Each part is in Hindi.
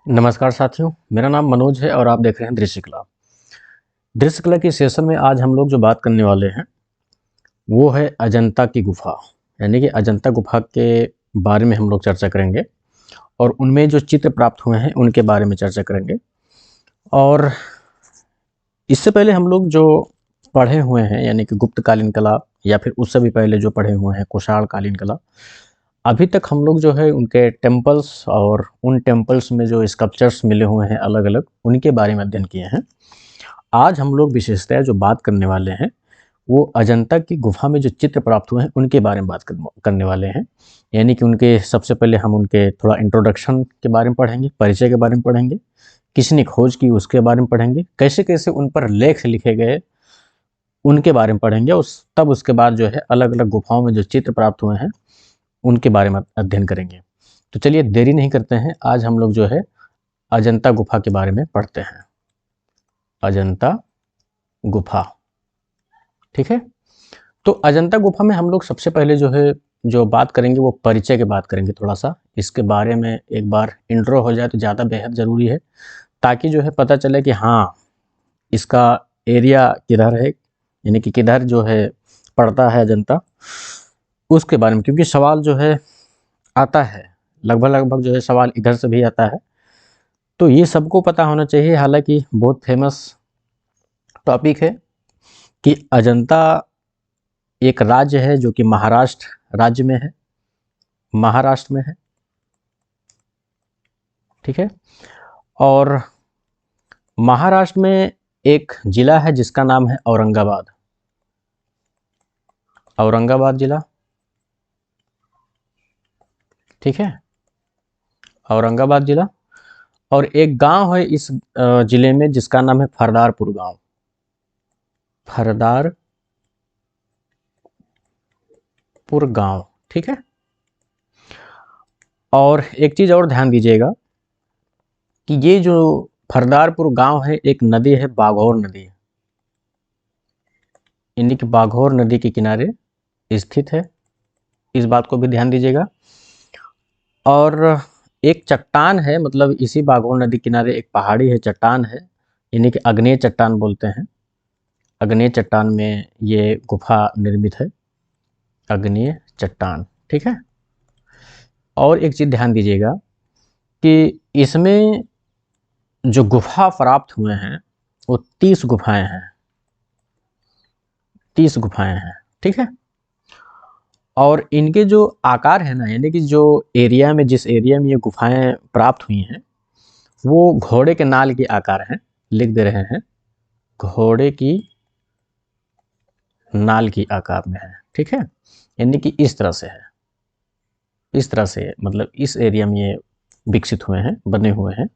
नमस्कार साथियों, मेरा नाम मनोज है और आप देख रहे हैं दृश्य कला। दृश्य कला की सेशन में आज हम लोग जो बात करने वाले हैं वो है अजंता की गुफा। यानी कि अजंता गुफा के बारे में हम लोग चर्चा करेंगे और उनमें जो चित्र प्राप्त हुए हैं उनके बारे में चर्चा करेंगे। और इससे पहले हम लोग जो पढ़े हुए हैं यानी कि गुप्तकालीन कला या फिर उससे भी पहले जो पढ़े हुए हैं कुषाण कालीन कला, अभी तक हम लोग जो है उनके टेम्पल्स और उन टेम्पल्स में जो स्कल्पचर्स मिले हुए हैं अलग अलग, उनके बारे में अध्ययन किए हैं। आज हम लोग विशेषतः जो बात करने वाले हैं वो अजंता की गुफा में जो चित्र प्राप्त हुए हैं उनके बारे में बात करने वाले हैं। यानी कि उनके सबसे पहले हम उनके थोड़ा इंट्रोडक्शन के बारे में पढ़ेंगे, परिचय के बारे में पढ़ेंगे, किसने खोज की उसके बारे में पढ़ेंगे, कैसे कैसे उन पर लेख लिखे गए उनके बारे में पढ़ेंगे, और तब उसके बाद जो है अलग अलग गुफाओं में जो चित्र प्राप्त हुए हैं उनके बारे में अध्ययन करेंगे। तो चलिए देरी नहीं करते हैं, आज हम लोग जो है अजंता गुफा के बारे में पढ़ते हैं। अजंता गुफा, ठीक है। तो अजंता गुफा में हम लोग सबसे पहले जो है जो बात करेंगे वो परिचय की बात करेंगे। थोड़ा सा इसके बारे में एक बार इंट्रो हो जाए तो ज़्यादा बेहद ज़रूरी है, ताकि जो है पता चले कि हाँ इसका एरिया किधर है, यानी कि किधर जो है पड़ता है अजंता, उसके बारे में। क्योंकि सवाल जो है आता है, लगभग लगभग जो है सवाल इधर से भी आता है, तो ये सबको पता होना चाहिए। हालांकि बहुत फेमस टॉपिक है कि अजंता एक राज्य है जो कि महाराष्ट्र राज्य में है, महाराष्ट्र में है, ठीक है। और महाराष्ट्र में एक जिला है जिसका नाम है औरंगाबाद, औरंगाबाद जिला, ठीक है, औरंगाबाद जिला। और एक गांव है इस जिले में जिसका नाम है फरदारपुर गांव, फरदारपुर गांव, ठीक है। और एक चीज़ और ध्यान दीजिएगा कि ये जो फरदारपुर गांव है एक नदी है, बाघौर नदी, यानी कि बाघौर नदी के किनारे स्थित है, इस बात को भी ध्यान दीजिएगा। और एक चट्टान है, मतलब इसी बाघौर नदी किनारे एक पहाड़ी है, चट्टान है, यानी कि अग्नेय चट्टान बोलते हैं। अग्नेय चट्टान में ये गुफा निर्मित है, अग्नेय चट्टान, ठीक है। और एक चीज़ ध्यान दीजिएगा कि इसमें जो गुफा प्राप्त हुए हैं वो 30 गुफाएं हैं, 30 गुफाएं हैं, ठीक है। और इनके जो आकार है ना, यानी कि जो एरिया में, जिस एरिया में ये गुफाएं प्राप्त हुई हैं वो घोड़े के नाल के आकार हैं, लिख दे रहे हैं, घोड़े की नाल की आकार में है, ठीक है। यानी कि इस तरह से है, इस तरह से, मतलब इस एरिया में ये विकसित हुए हैं, बने हुए हैं।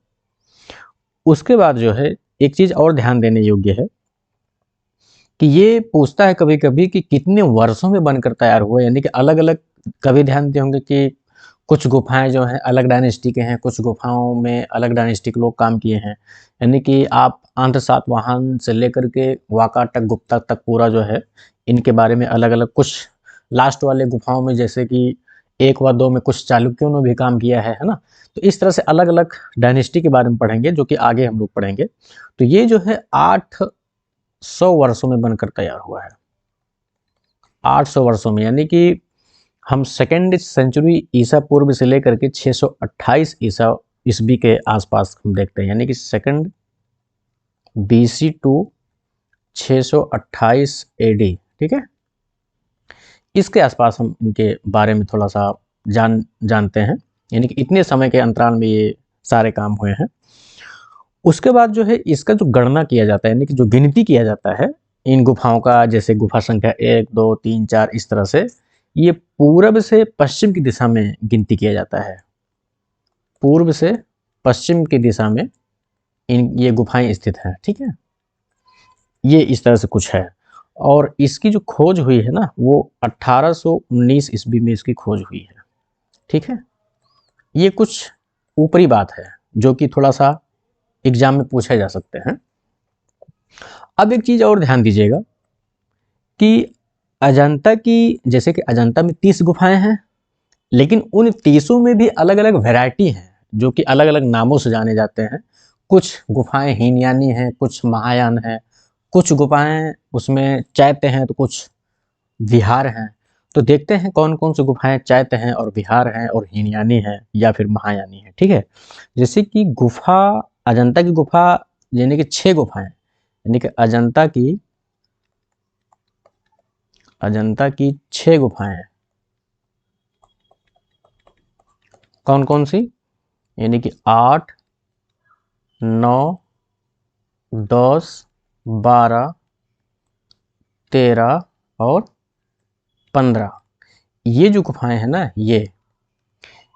उसके बाद जो है एक चीज़ और ध्यान देने योग्य है कि ये पूछता है कभी कभी कि कितने वर्षों में बनकर तैयार हुआ। यानी कि अलग अलग, कभी ध्यान दिए होंगे कि कुछ गुफाएं जो हैं अलग डायनेस्टी के हैं, कुछ गुफाओं में अलग डायनेस्टी के लोग काम किए हैं। यानी कि आप आंध्र सातवाहन से लेकर के वाकाटक गुप्ता तक पूरा जो है इनके बारे में अलग अलग, कुछ लास्ट वाले गुफाओं में जैसे कि 1 व 2 में कुछ चालुक्यों ने भी काम किया है ना। तो इस तरह से अलग अलग डायनेस्टी के बारे में पढ़ेंगे, जो कि आगे हम लोग पढ़ेंगे। तो ये जो है 800 वर्षों में बनकर तैयार हुआ है, 800 वर्षों में। यानी कि हम सेकेंड सेंचुरी ईसा पूर्व से लेकर के 628 ईसा ईस्वी के आसपास हम देखते हैं। यानी कि सेकेंड BC टू 628 AD, ठीक है। इसके आसपास हम इनके बारे में थोड़ा सा जानते हैं। यानी कि इतने समय के अंतराल में ये सारे काम हुए हैं। उसके बाद जो है इसका जो गणना किया जाता है, यानी कि जो गिनती किया जाता है इन गुफाओं का, जैसे गुफा संख्या 1 2 3 4 इस तरह से, ये पूर्व से पश्चिम की दिशा में गिनती किया जाता है। पूर्व से पश्चिम की दिशा में ये गुफाएं स्थित हैं, ठीक है। ये इस तरह से कुछ है। और इसकी जो खोज हुई है ना वो 1819 ईस्वी में इसकी खोज हुई है, ठीक है। ये कुछ ऊपरी बात है जो कि थोड़ा सा एग्जाम में पूछे जा सकते हैं। अब एक चीज़ और ध्यान दीजिएगा कि अजंता की, जैसे कि अजंता में 30 गुफाएं हैं, लेकिन उन 30 में भी अलग अलग वैरायटी हैं। जो कि अलग अलग नामों से जाने जाते हैं। कुछ गुफाएं हीनयानी हैं, कुछ महायान है, कुछ गुफाएं उसमें चैत्य हैं, तो कुछ विहार हैं। तो देखते हैं कौन कौन सी गुफाएं चैत्य हैं और विहार हैं और हीनयानी हैं या फिर महायानी हैं। ठीक है, जैसे कि गुफा, अजंता की गुफा, यानी कि 6 गुफाएं, यानी कि अजंता की 6 गुफाएं हैं। कौन कौन सी? यानी कि 8, 9, 10, 12, 13 और 15। ये जो गुफाएं हैं ना,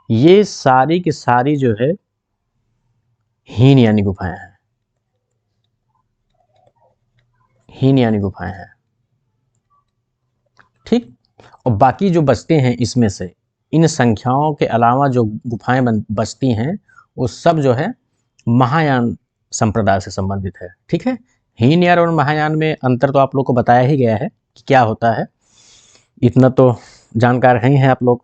ये सारी की सारी जो है हीनयानी गुफाएं हैं, हीनयानी गुफाएं हैं। ठीक, और बाकी जो बचते हैं इसमें से, इन संख्याओं के अलावा जो गुफाएं बचती हैं, वो सब जो है महायान संप्रदाय से संबंधित है। ठीक है, हीनयान और महायान में अंतर तो आप लोग को बताया ही गया है कि क्या होता है, इतना तो जानकार ही हैं आप लोग।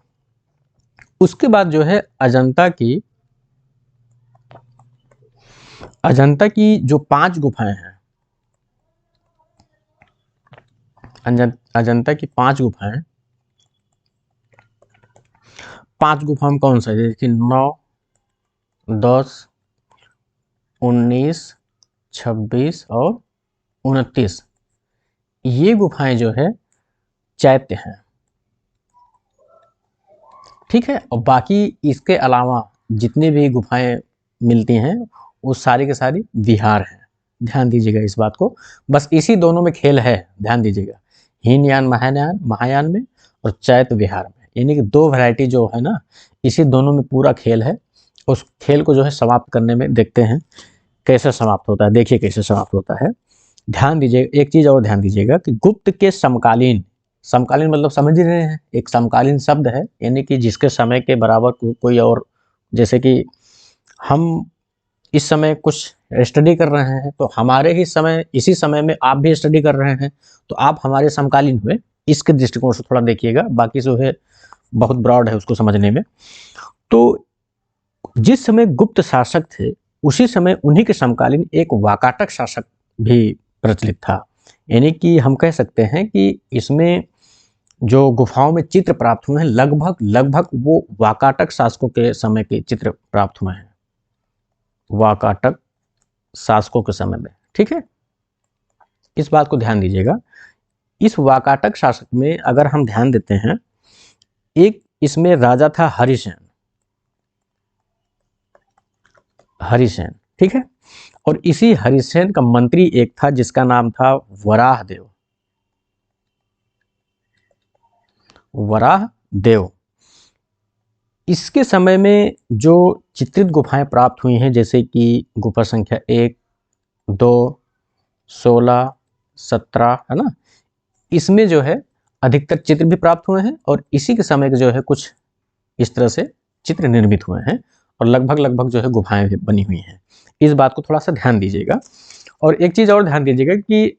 उसके बाद जो है अजंता की जो 5 गुफाएं हैं, अजंता की 5 गुफाएं, 5 गुफाओं में कौन सा है? जैसे 9, 10, 19, 26 और 29, ये गुफाएं जो है चैत्य हैं। ठीक है, और बाकी इसके अलावा जितनी भी गुफाएं मिलती हैं वो सारी के सारी विहार हैं। ध्यान दीजिएगा इस बात को, बस इसी दोनों में खेल है, ध्यान दीजिएगा, हीनयान महायान में और चैत्य विहार में, यानी कि 2 वैरायटी जो है ना, इसी दोनों में पूरा खेल है। उस खेल को जो है समाप्त करने में देखते हैं कैसे समाप्त होता है। देखिए कैसे समाप्त होता है, ध्यान दीजिएगा। एक चीज और ध्यान दीजिएगा कि गुप्त के समकालीन, समकालीन मतलब समझ ही रहे हैं, एक समकालीन शब्द है, यानी कि जिसके समय के बराबर कोई और, जैसे कि हम इस समय कुछ स्टडी कर रहे हैं, तो हमारे ही समय, इसी समय में आप भी स्टडी कर रहे हैं, तो आप हमारे समकालीन हुए। इसके दृष्टिकोण से थोड़ा देखिएगा, बाकी जो है बहुत ब्रॉड है उसको समझने में। तो जिस समय गुप्त शासक थे, उसी समय उन्हीं के समकालीन एक वाकाटक शासक भी प्रचलित था। यानी कि हम कह सकते हैं कि इसमें जो गुफाओं में चित्र प्राप्त हुए हैं, लगभग लगभग वो वाकाटक शासकों के समय के चित्र प्राप्त हुए हैं, वाकाटक शासकों के समय में। ठीक है, इस बात को ध्यान दीजिएगा। इस वाकाटक शासक में अगर हम ध्यान देते हैं, एक इसमें राजा था हरिसेन, हरिसेन। ठीक है, और इसी हरिसेन का मंत्री एक था जिसका नाम था वराहदेव, वराहदेव। इसके समय में जो चित्रित गुफाएं प्राप्त हुई हैं, जैसे कि गुफा संख्या 1, 2, 16, 17 है ना, इसमें जो है अधिकतर चित्र भी प्राप्त हुए हैं और इसी के समय के जो है कुछ इस तरह से चित्र निर्मित हुए हैं और लगभग लगभग जो है गुफाएं भी बनी हुई हैं। इस बात को थोड़ा सा ध्यान दीजिएगा। और एक चीज़ और ध्यान दीजिएगा कि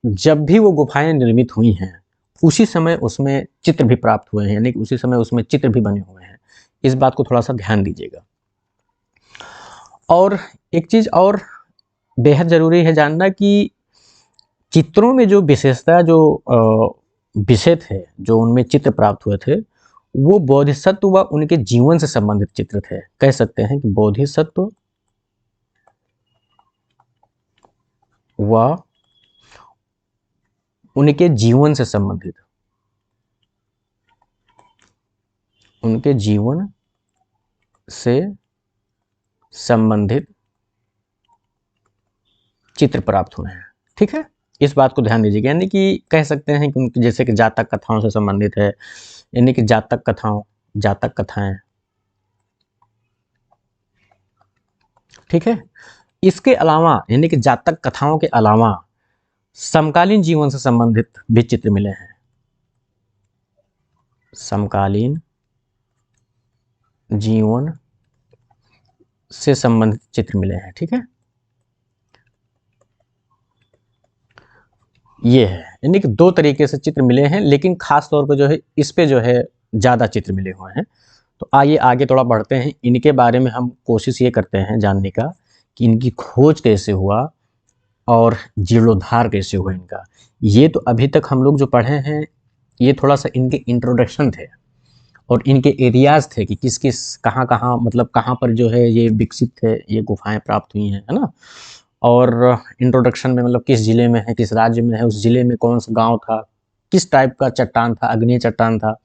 जब भी वो गुफाएं निर्मित हुई हैं, उसी समय उसमें चित्र भी प्राप्त हुए हैं, यानी कि उसी समय उसमें चित्र भी बने हुए हैं। इस बात को थोड़ा सा ध्यान दीजिएगा। और एक चीज़ और बेहद ज़रूरी है जानना कि चित्रों में जो विशेषता, जो विषय थे, जो उनमें चित्र प्राप्त हुए थे, वो बोधिसत्व व उनके जीवन से संबंधित चित्र थे। कह सकते हैं कि बोधिसत्व व उनके जीवन से संबंधित, उनके जीवन से संबंधित चित्र प्राप्त हुए हैं। ठीक है, इस बात को ध्यान दीजिएगा। यानी कि कह सकते हैं कि उनकी जैसे कि जातक कथाओं से संबंधित है, यानी कि जातक कथाएं। ठीक है, इसके अलावा यानी कि जातक कथाओं के अलावा समकालीन जीवन से संबंधित भी चित्र मिले हैं, समकालीन जीवन से संबंधित चित्र मिले हैं। ठीक है, ये है, यानी कि 2 तरीके से चित्र मिले हैं, लेकिन खास तौर पर जो है इस पे जो है ज़्यादा चित्र मिले हुए हैं। तो आइए आगे थोड़ा बढ़ते हैं, इनके बारे में हम कोशिश ये करते हैं जानने का कि इनकी खोज कैसे हुआ और जीर्णोद्धार कैसे हुआ इनका। ये तो अभी तक हम लोग जो पढ़े हैं ये थोड़ा सा इनके इंट्रोडक्शन थे और इनके एरियाज़ थे कि किस किस कहाँ कहाँ मतलब कहाँ पर जो है ये विकसित थे, ये गुफाएं प्राप्त हुई हैं, है ना। और इंट्रोडक्शन में मतलब किस ज़िले में है, किस राज्य में है, उस ज़िले में कौन सा गांव था, किस टाइप का चट्टान था, अग्नि चट्टान था,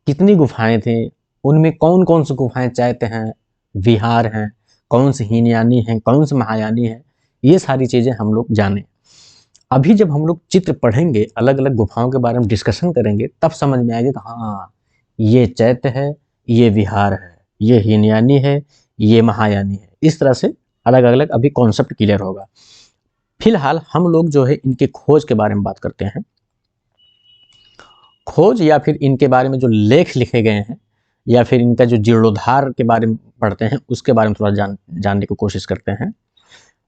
कितनी गुफाएं थी, उनमें कौन कौन सी गुफाएं चैत्य हैं, विहार हैं, कौन सी हीनयानी हैं, कौन सी महायानी हैं, ये सारी चीज़ें हम लोग जानें। अभी जब हम लोग चित्र पढ़ेंगे, अलग अलग गुफाओं के बारे में डिस्कशन करेंगे, तब समझ में आएगा कि हाँ ये चैत्य है, ये विहार है, ये हीनयानी है, ये महायानी है। इस तरह से अलग अलग अभी कॉन्सेप्ट क्लियर होगा। फिलहाल हम लोग जो है इनके खोज के बारे में बात करते हैं। खोज या फिर इनके बारे में जो लेख लिखे गए हैं या फिर इनका जो जीर्णोद्धार के बारे में पढ़ते हैं, उसके बारे में थोड़ा जानने की कोशिश करते हैं।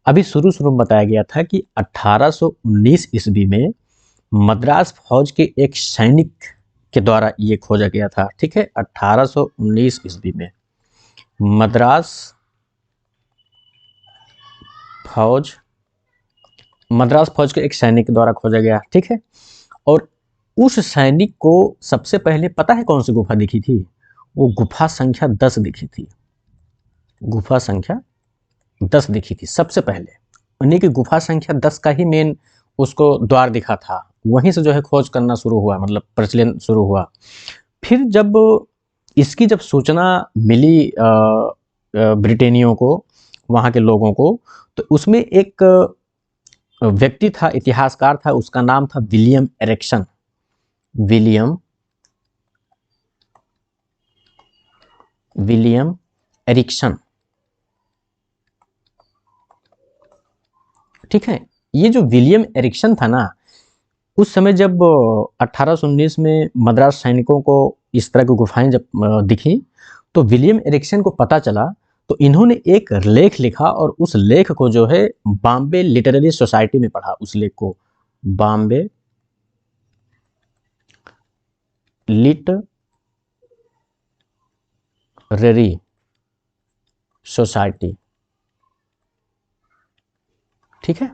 अभी शुरू में बताया गया था कि 1819 ईस्वी में मद्रास फौज के एक सैनिक के द्वारा ये खोजा गया था। ठीक है, 1819 ईस्वी में मद्रास फौज के एक सैनिक के द्वारा खोजा गया। ठीक है, और उस सैनिक को सबसे पहले पता है कौन सी गुफा दिखी थी? वो गुफा संख्या 10 दिखी थी। गुफा संख्या 10 दिखी थी सबसे पहले। उन्हीं की गुफा संख्या 10 का ही मेन उसको द्वार दिखा था, वहीं से जो है खोज करना शुरू हुआ, मतलब प्रचलन शुरू हुआ। फिर जब इसकी सूचना मिली ब्रिटेनियों को, वहाँ के लोगों को, तो उसमें एक व्यक्ति था, इतिहासकार था, उसका नाम था विलियम एरिक्सन। William Ericsson. ठीक है, ये जो विलियम एरिक्सन था ना, उस समय जब 1819 में मद्रास सैनिकों को इस तरह की गुफाएं जब दिखी, तो विलियम एरिक्सन को पता चला, तो इन्होंने एक लेख लिखा और उस लेख को जो है बॉम्बे लिटरेरी सोसाइटी में पढ़ा। उस लेख को बॉम्बे लिटरेरी सोसाइटी। ठीक है,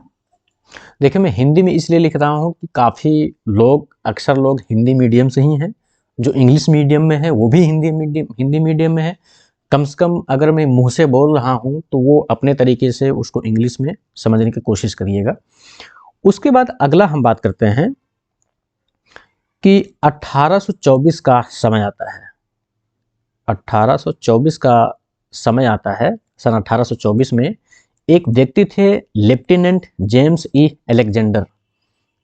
देखिए मैं हिंदी में इसलिए लिख रहा हूँ कि काफ़ी लोग, अक्सर लोग हिंदी मीडियम से ही हैं, जो इंग्लिश मीडियम में है वो भी हिंदी मीडियम में है। कम से कम अगर मैं मुंह से बोल रहा हूँ तो वो अपने तरीके से उसको इंग्लिश में समझने की कोशिश करिएगा। उसके बाद अगला हम बात करते हैं कि 1824 का समय आता है। 1824 का समय आता है। सन 1824 में एक व्यक्ति थे, लेफ्टिनेंट जेम्स ई अलेक्जेंडर।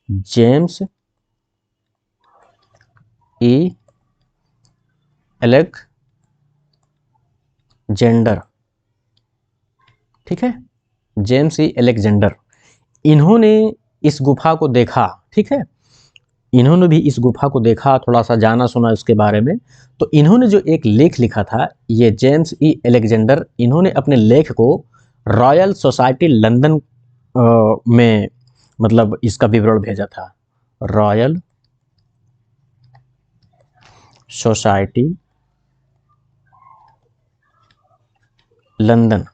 जेम्स ई अलेक्जेंडर। ठीक है, जेम्स ई अलेक्जेंडर। इन्होंने इस गुफा को देखा। ठीक है, इन्होंने भी इस गुफा को देखा, थोड़ा सा जाना सुना इसके बारे में। तो इन्होंने जो एक लेख लिखा था, ये जेम्स ई अलेक्जेंडर, इन्होंने अपने लेख को रॉयल सोसाइटी लंदन में मतलब इसका विवरण भेजा था। रॉयल सोसाइटी लंदन,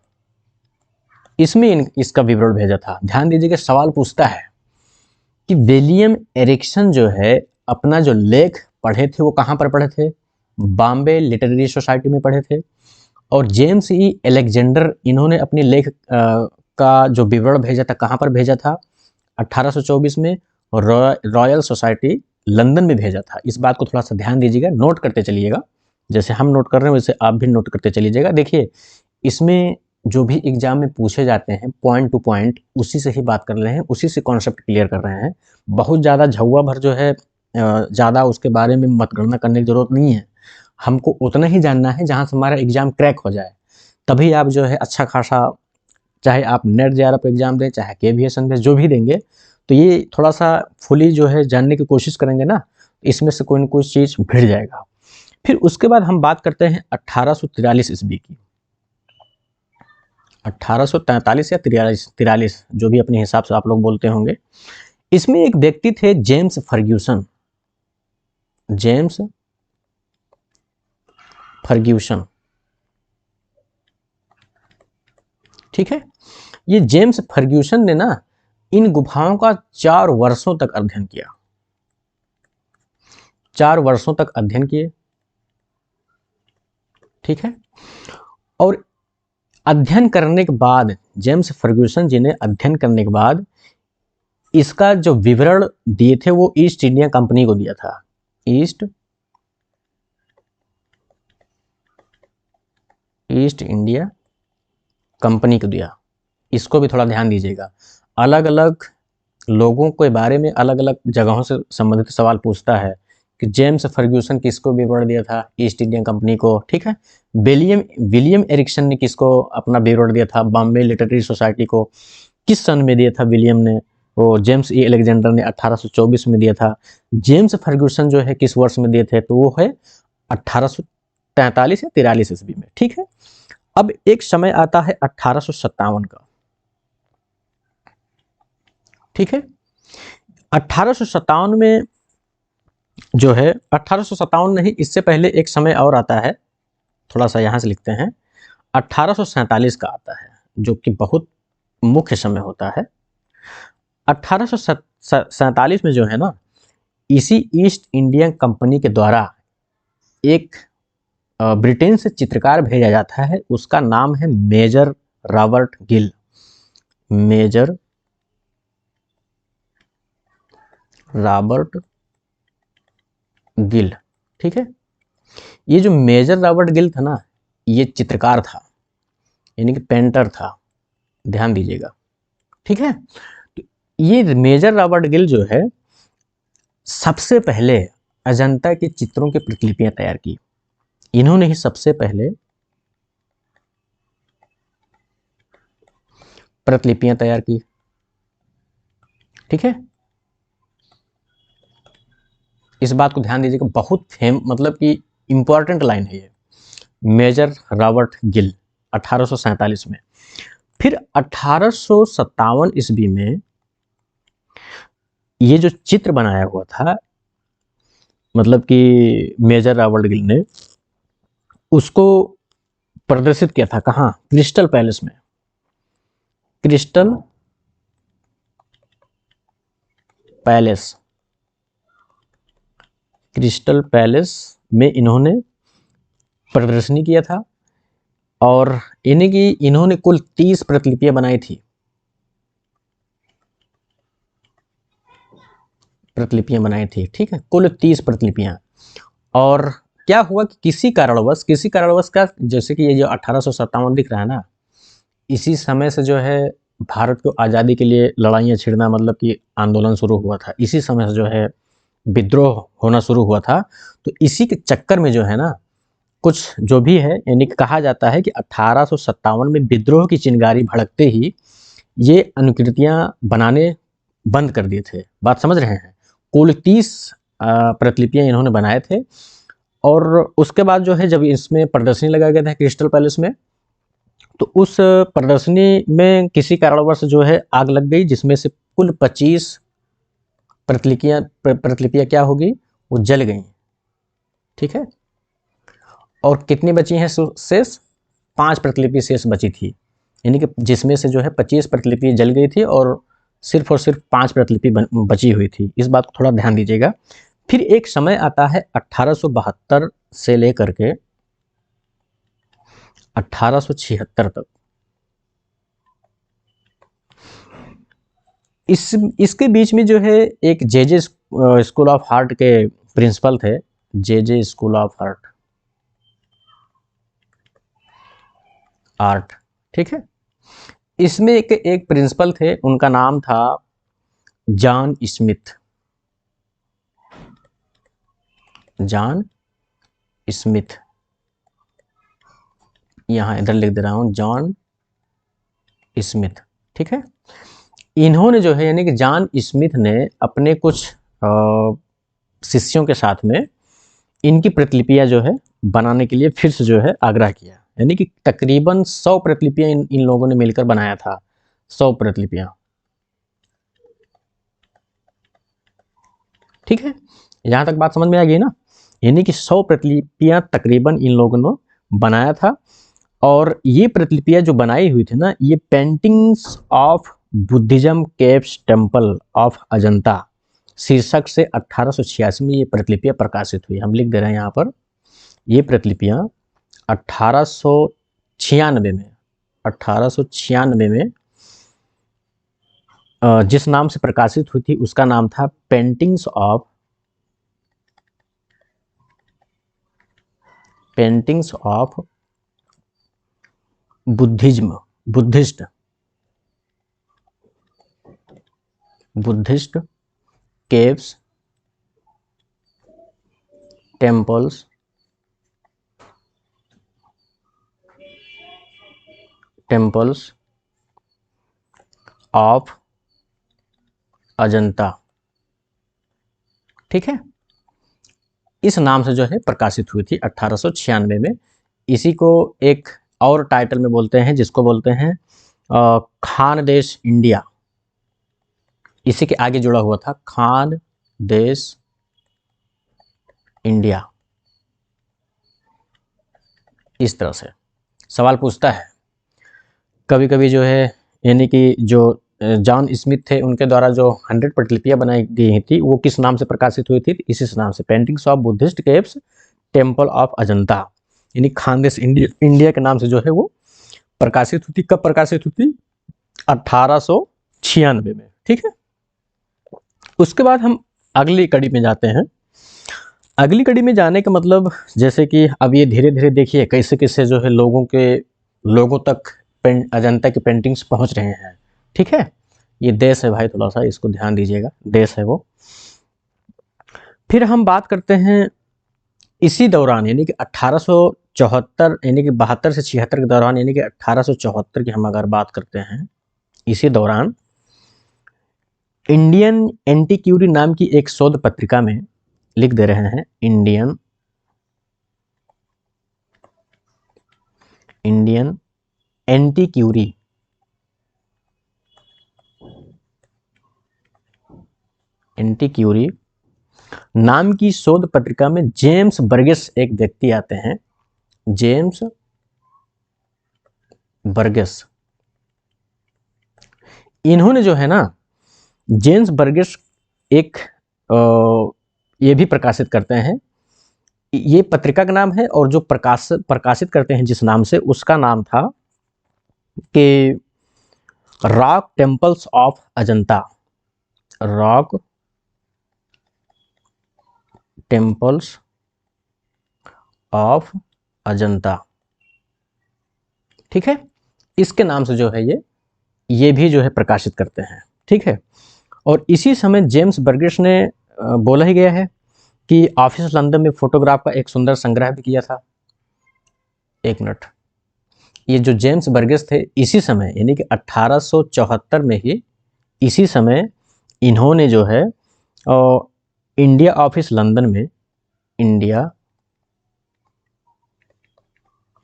इसमें इसका विवरण भेजा था। ध्यान दीजिएगा, सवाल पूछता है कि विलियम एरिक्सन जो है अपना जो लेख पढ़े थे वो कहाँ पर पढ़े थे? बॉम्बे लिटरेरी सोसाइटी में पढ़े थे। और जेम्स ई अलेक्जेंडर, इन्होंने अपने लेख का जो विवरण भेजा था कहाँ पर भेजा था? 1824 में रॉयल सोसाइटी लंदन में भेजा था। इस बात को थोड़ा सा ध्यान दीजिएगा, नोट करते चलिएगा। जैसे हम नोट कर रहे हैं वैसे आप भी नोट करते चलिएगा। देखिए, इसमें जो भी एग्जाम में पूछे जाते हैं पॉइंट टू पॉइंट, उसी से ही बात कर रहे हैं, उसी से कॉन्सेप्ट क्लियर कर रहे हैं। बहुत ज़्यादा झौवा भर जो है ज़्यादा उसके बारे में मतगणना करने की ज़रूरत नहीं है। हमको उतना ही जानना है जहाँ से हमारा एग्ज़ाम क्रैक हो जाए, तभी आप जो है अच्छा खासा, चाहे आप नेट जेआरएफ एग्ज़ाम दें, चाहे केवीएस दें, जो भी देंगे, तो ये थोड़ा सा फुली जो है जानने की कोशिश करेंगे ना, इसमें से कोई ना कोई चीज़ भिड़ जाएगा। फिर उसके बाद हम बात करते हैं 1843 ईस्वी की। 1843 या 43, जो भी अपने हिसाब से आप लोग बोलते होंगे। इसमें एक व्यक्ति थे, जेम्स फर्ग्यूसन, ठीक है। ये जेम्स फर्ग्यूसन ने ना इन गुफाओं का 4 वर्षों तक अध्ययन किया, 4 वर्षों तक अध्ययन किए, ठीक है। और अध्ययन करने के बाद, जेम्स फर्ग्यूसन जी ने अध्ययन करने के बाद इसका जो विवरण दिए थे वो ईस्ट इंडिया कंपनी को दिया था, ईस्ट इंडिया कंपनी को दिया। इसको भी थोड़ा ध्यान दीजिएगा, अलग अलग लोगों के बारे में अलग अलग जगहों से संबंधित सवाल पूछता है कि जेम्स फर्ग्यूसन किसको विवरण दिया था, ईस्ट इंडिया कंपनी को, ठीक है। विलियम एरिक्सन ने किसको अपना विवरण दिया था, बॉम्बे लिटरेरी सोसाइटी को। किस सन में दिया था विलियम ने, वो जेम्स ई अलेक्जेंडर ने 1824 में दिया था। जेम्स फर्ग्यूसन जो है किस वर्ष में दिए थे, तो वो है 1843 या 43 ईस्वी में, ठीक है। अब एक समय आता है 1857 का, ठीक है। 1857 में जो है, 1857 नहीं, इससे पहले एक समय और आता है, थोड़ा सा यहाँ से लिखते हैं, 1847 का आता है, जो कि बहुत मुख्य समय होता है। 1847 में जो है ना, इसी ईस्ट इंडिया कंपनी के द्वारा एक ब्रिटेन से चित्रकार भेजा जाता है, उसका नाम है major Robert Gill, major Robert Gill, ठीक है। ये जो मेजर रॉबर्ट गिल था ना, ये चित्रकार था, यानी कि पेंटर था, ध्यान दीजिएगा, ठीक है। तो ये मेजर रॉबर्ट गिल जो है सबसे पहले अजंता के चित्रों की प्रतिलिपियां तैयार की, इन्होंने ही सबसे पहले प्रतिलिपियां तैयार की, ठीक है। इस बात को ध्यान दीजिएगा, बहुत मतलब कि इंपॉर्टेंट लाइन है ये, मेजर रॉबर्ट गिल 1847 में। फिर 1857 ईस्वी में ये जो चित्र बनाया हुआ था, मतलब कि मेजर रॉबर्ट गिल ने उसको प्रदर्शित किया था, कहाँ, क्रिस्टल पैलेस में, क्रिस्टल पैलेस, क्रिस्टल पैलेस में इन्होंने प्रदर्शनी किया था। और यानी कि इन्होंने कुल 30 प्रतिलिपियां बनाई थी, ठीक है, कुल 30 प्रतिलिपियां। और क्या हुआ कि किसी कारणवश का, जैसे कि ये जो 1857 दिख रहा है ना, इसी समय से जो है भारत को आज़ादी के लिए लड़ाइयाँ छिड़ना, मतलब कि आंदोलन शुरू हुआ था, इसी समय से जो है विद्रोह होना शुरू हुआ था। तो इसी के चक्कर में जो है ना, कुछ जो भी है, यानी कि कहा जाता है कि 1857 में विद्रोह की चिंगारी भड़कते ही ये अनुकृतियां बनाने बंद कर दिए थे। बात समझ रहे हैं? कुल 30 प्रतिलिपियां इन्होंने बनाए थे। और उसके बाद जो है, जब इसमें प्रदर्शनी लगाया गया था क्रिस्टल पैलेस में, तो उस प्रदर्शनी में किसी कारणवश जो है आग लग गई, जिसमें से कुल 25 प्रतिलिपियां क्या होगी, वो जल गई, ठीक है। और कितनी बची हैं शेष? 5 प्रतिलिपि शेष बची थी, यानी कि जिसमें से जो है 25 प्रतिलिपि जल गई थी और सिर्फ 5 प्रतिलिपि बची हुई थी। इस बात को थोड़ा ध्यान दीजिएगा। फिर एक समय आता है 1872 से लेकर के 1876 तक। इसके बीच में जो है एक जे स्कूल ऑफ आर्ट के प्रिंसिपल थे, जे स्कूल ऑफ आर्ट, ठीक है। इसमें एक प्रिंसिपल थे, उनका नाम था जॉन स्मिथ, जॉन स्मिथ, यहाँ इधर लिख दे रहा हूँ, जॉन स्मिथ, ठीक है। इन्होंने जो है, यानी कि जॉन स्मिथ ने अपने कुछ शिष्यों के साथ में इनकी प्रतिलिपियां जो है बनाने के लिए फिर से जो है आग्रह किया, यानी कि तकरीबन 100 प्रतिलिपियां इन लोगों ने मिलकर बनाया था, 100 प्रतिलिपियां, ठीक है। यहां तक बात समझ में आ गई ना। यानी कि 100 प्रतिलिपियां तकरीबन इन लोगों ने बनाया था। और ये प्रतिलिपियां जो बनाई हुई थी ना, ये paintings of Buddhism caves temple of Ajanta शीर्षक से 1886 में ये प्रतिलिपियां प्रकाशित हुई। हम लिख दे रहे हैं यहाँ पर, ये प्रतिलिपियां 1896 में जिस नाम से प्रकाशित हुई थी उसका नाम था paintings of Buddhist caves temples of Ajanta, ठीक है, इस नाम से जो है प्रकाशित हुई थी 1896 में। इसी को एक और टाइटल में बोलते हैं, जिसको बोलते हैं खानदेश इंडिया। इसी के आगे जुड़ा हुआ था खानदेश इंडिया। इस तरह से सवाल पूछता है कभी कभी जो है, यानी कि जो जॉन स्मिथ थे उनके द्वारा जो 100 प्रतिलिपियां बनाई गई थी वो किस नाम से प्रकाशित हुई थी? इसी नाम से, paintings of Buddhist caves temple of Ajanta, यानी खानदेश इंडिया के नाम से जो है वो प्रकाशित हुई थी। कब प्रकाशित हुई थी? 1896 में, ठीक है। उसके बाद हम अगली कड़ी में जाते हैं। अगली कड़ी में जाने का मतलब, जैसे कि अब ये धीरे धीरे देखिए कैसे कैसे जो है लोगों तक अजंता की पेंटिंग्स पहुंच रहे हैं, ठीक है। ये देश है भाई, थोड़ा सा इसको ध्यान दीजिएगा, देश है वो। फिर हम बात करते हैं इसी दौरान, यानी कि 1874, यानी कि 72 से 76 के दौरान, यानी कि 1874 की हम अगर बात करते हैं, इसी दौरान इंडियन एंटीक्यूरी नाम की एक शोध पत्रिका में, लिख दे रहे हैं इंडियन एंटीक्यूरी नाम की शोध पत्रिका में जेम्स बर्गेस एक व्यक्ति आते हैं, जेम्स बर्गेस। इन्होंने जो है ना, जेम्स बर्गेस एक ये भी प्रकाशित करते हैं, ये पत्रिका का नाम है, और जो प्रकाशित करते हैं जिस नाम से, उसका नाम था कि rock temples of Ajanta, rock temples of Ajanta, ठीक है। इसके नाम से जो है ये भी जो है प्रकाशित करते हैं, ठीक है। और इसी समय जेम्स बर्गेस ने बोला ही गया है कि ऑफिस लंदन में फोटोग्राफ का एक सुंदर संग्रह भी किया था। एक मिनट, ये जो जेम्स बर्गेस थे, इसी समय यानी कि 1874 में ही, इसी समय इन्होंने जो है इंडिया ऑफिस लंदन में, इंडिया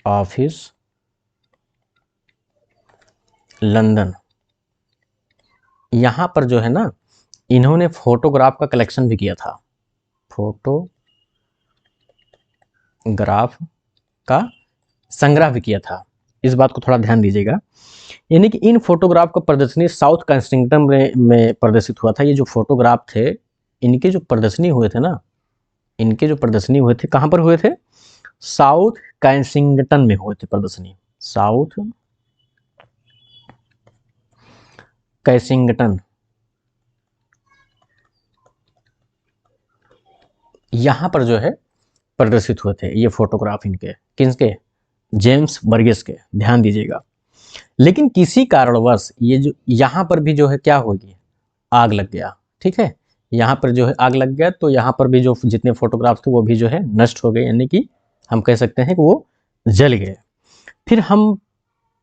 ऑफिस लंदन, यहाँ पर जो है ना, इन्होंने फोटोग्राफ का कलेक्शन भी किया था, फोटोग्राफ का संग्रह भी किया था। इस बात को थोड़ा ध्यान दीजिएगा। यानी कि इन फोटोग्राफ का प्रदर्शनी साउथ कैंसिंगटन में प्रदर्शित हुआ था। ये जो फोटोग्राफ थे, इनके जो प्रदर्शनी हुए थे ना, इनके जो प्रदर्शनी हुए थे, कहाँ पर हुए थे? साउथ कैंसिंगटन में हुए थे प्रदर्शनी, साउथ कैंसिंगटन, यहाँ पर जो है प्रदर्शित हुए थे ये फोटोग्राफ। इनके किसके? जेम्स बर्गेस के, ध्यान दीजिएगा। लेकिन किसी कारणवश ये जो यहाँ पर भी जो है क्या होगी, आग लग गया, ठीक है। यहाँ पर जो है आग लग गया, तो यहाँ पर भी जो जितने फोटोग्राफ थे वो भी जो है नष्ट हो गए, यानी कि हम कह सकते हैं कि वो जल गए। फिर हम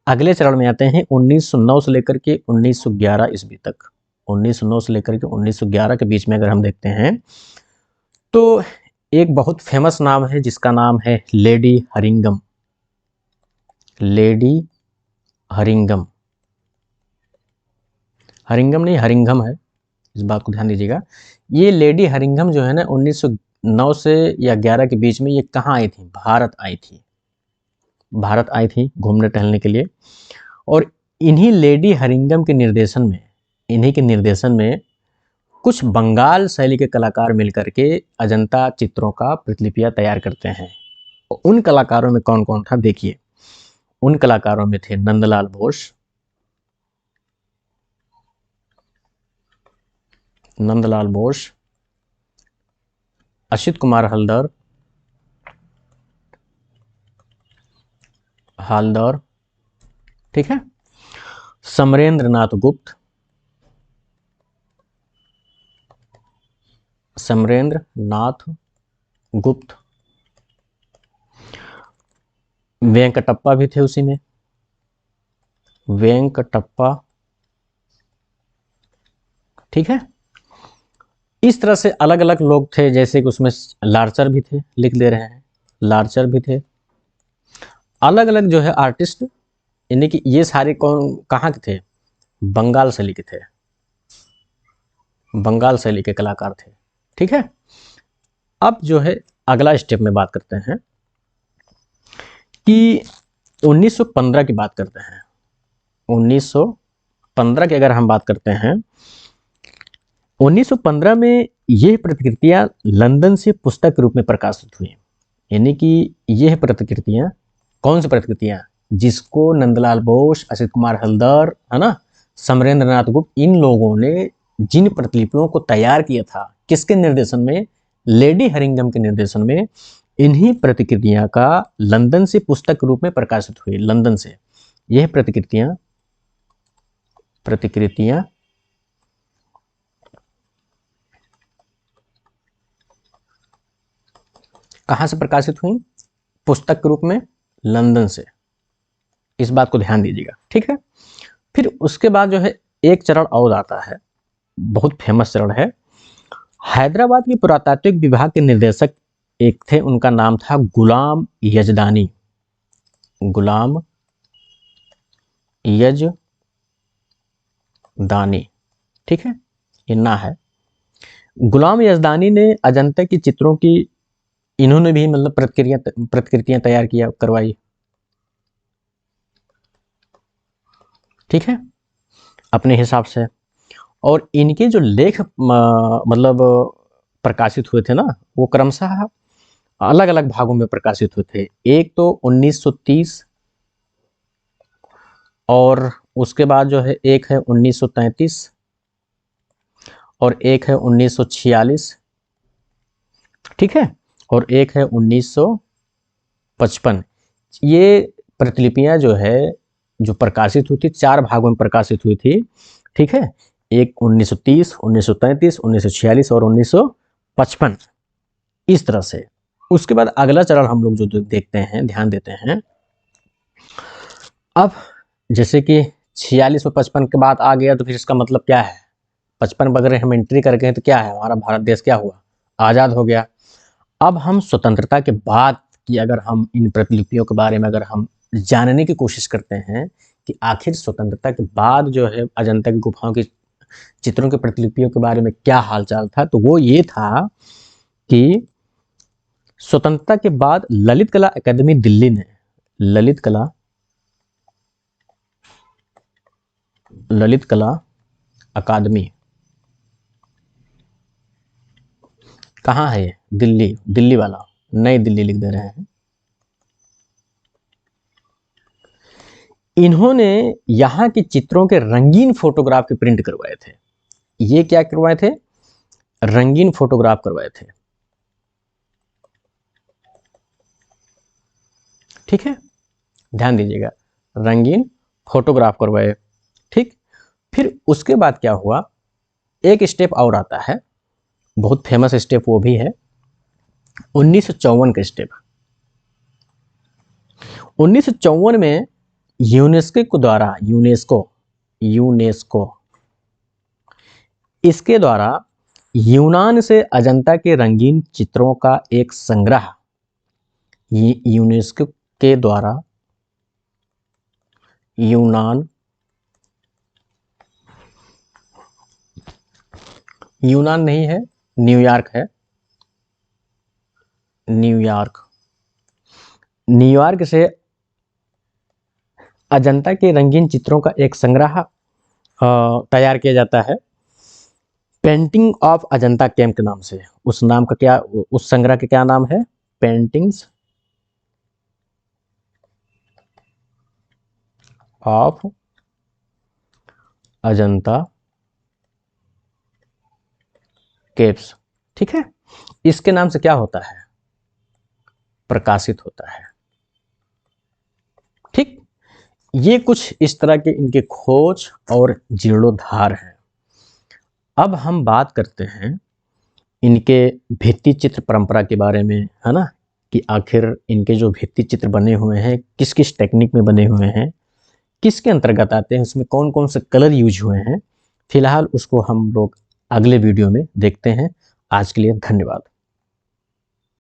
अगले चरण में आते हैं 1909 से लेकर के 1911 ईस्वी तक। 1909 से लेकर के 1911 के बीच में अगर हम देखते हैं तो एक बहुत फेमस नाम है जिसका नाम है लेडी हरिंगम, लेडी हरिंगम, हरिंगम नहीं हरिंगम है, इस बात को ध्यान दीजिएगा। ये लेडी हरिंगम जो है ना 9 से या 11 के बीच में ये कहाँ आई थी? भारत आई थी। भारत आई थी घूमने टहलने के लिए। और इन्हीं लेडी हरिंगम के निर्देशन में, इन्हीं के निर्देशन में कुछ बंगाल शैली के कलाकार मिलकर के अजंता चित्रों का प्रतिलिपियां तैयार करते हैं। उन कलाकारों में कौन कौन था देखिए। उन कलाकारों में थे नंदलाल बोस, नंदलाल बोस, असित कुमार हल्दर, हालदर, ठीक है, समरेंद्र नाथ गुप्त, समरेंद्र नाथ गुप्त, वेंकटप्पा भी थे उसी में, वेंकटप्पा, ठीक है। इस तरह से अलग अलग लोग थे, जैसे कि उसमें लार्चर भी थे, लिख दे रहे हैं, लार्चर भी थे। अलग अलग जो है आर्टिस्ट, यानी कि ये सारे कौन कहाँ के थे? बंगाल शैली के थे, बंगाल शैली के कलाकार थे, ठीक है। अब जो है अगला स्टेप में बात करते हैं कि 1915 की बात करते हैं। 1915 की अगर हम बात करते हैं, 1915 में यह प्रतिकृतियां लंदन से पुस्तक के रूप में प्रकाशित हुई। यानी कि यह प्रतिकृतियां, कौन सी प्रतिकृतियां? जिसको नंदलाल बोस, असित कुमार हल्दर, है ना, समरेंद्र नाथ गुप्त, इन लोगों ने जिन प्रतिलिपियों को तैयार किया था, किसके निर्देशन में? लेडी हरिंगम के निर्देशन में। इन्हीं प्रतिकृतियां का लंदन से पुस्तक के रूप में प्रकाशित हुई, लंदन से। यह प्रतिकृतियां कहां से प्रकाशित हुई? पुस्तक के रूप में लंदन से। इस बात को ध्यान दीजिएगा, ठीक है। फिर उसके बाद जो है एक चरण और आता है, बहुत फेमस चरण है। हैदराबाद के पुरातात्विक विभाग के निर्देशक एक थे, उनका नाम था गुलाम यजदानी, गुलाम यजदानी, ठीक है, इन्ना है। गुलाम यजदानी ने अजंता की चित्रों की, इन्होंने भी मतलब प्रतिकृतियां तैयार किया करवाई, ठीक है, अपने हिसाब से। और इनके जो लेख मतलब प्रकाशित हुए थे ना, वो क्रमशः अलग अलग भागों में प्रकाशित हुए थे। एक तो 1930, और उसके बाद जो है एक है 1933, और एक है 1946, ठीक है, और एक है 1955। ये प्रतिलिपियां जो है, जो प्रकाशित हुई थी, 4 भागों में प्रकाशित हुई थी, ठीक है। एक 1930, 1933, 1946 और 1955, इस तरह से। उसके बाद अगला चरण हम लोग जो देखते हैं, ध्यान देते हैं। अब जैसे कि 46 और 55 के बाद आ गया, तो फिर इसका मतलब क्या है? 55 वगैरह हम एंट्री करके हैं, तो क्या है, हमारा भारत देश क्या हुआ? आज़ाद हो गया। अब हम स्वतंत्रता के बाद की अगर हम इन प्रतिलिपियों के बारे में अगर हम जानने की कोशिश करते हैं कि आखिर स्वतंत्रता के बाद जो है अजंता की गुफाओं की चित्रों की प्रतिलिपियों के बारे में क्या हालचाल था, तो वो ये था कि स्वतंत्रता के बाद ललित कला अकादमी दिल्ली ने, ललित कला अकादमी कहाँ है? ये दिल्ली, दिल्ली वाला, नई दिल्ली लिख दे रहे हैं। इन्होंने यहाँ के चित्रों के रंगीन फोटोग्राफ के प्रिंट करवाए थे। ये क्या करवाए थे? रंगीन फोटोग्राफ करवाए थे, ठीक है, ध्यान दीजिएगा, रंगीन फोटोग्राफ करवाए, ठीक। फिर उसके बाद क्या हुआ? एक स्टेप और आता है, बहुत फेमस स्टेप वो भी है, 1954 का स्टेप। 1954 में यूनेस्को द्वारा, यूनेस्को इसके द्वारा यूनान से अजंता के रंगीन चित्रों का एक संग्रह, यूनेस्को के द्वारा, यूनान नहीं है, न्यूयॉर्क है, न्यूयॉर्क। न्यूयॉर्क से अजंता के रंगीन चित्रों का एक संग्रह तैयार किया जाता है, पेंटिंग ऑफ अजंता केव के नाम से। उस नाम का क्या, उस संग्रह का क्या नाम है? Paintings of Ajanta caves. ठीक है, इसके नाम से क्या होता है? प्रकाशित होता है। ठीक, ये कुछ इस तरह के इनके खोज और जीर्णोद्धार हैं। अब हम बात करते हैं इनके भित्ति चित्र परंपरा के बारे में, है ना, कि आखिर इनके जो भित्ति चित्र बने हुए हैं किस किस टेक्निक में बने हुए हैं, किसके अंतर्गत आते हैं, उसमें कौन कौन से कलर यूज हुए हैं। फिलहाल उसको हम लोग अगले वीडियो में देखते हैं। आज के लिए धन्यवाद।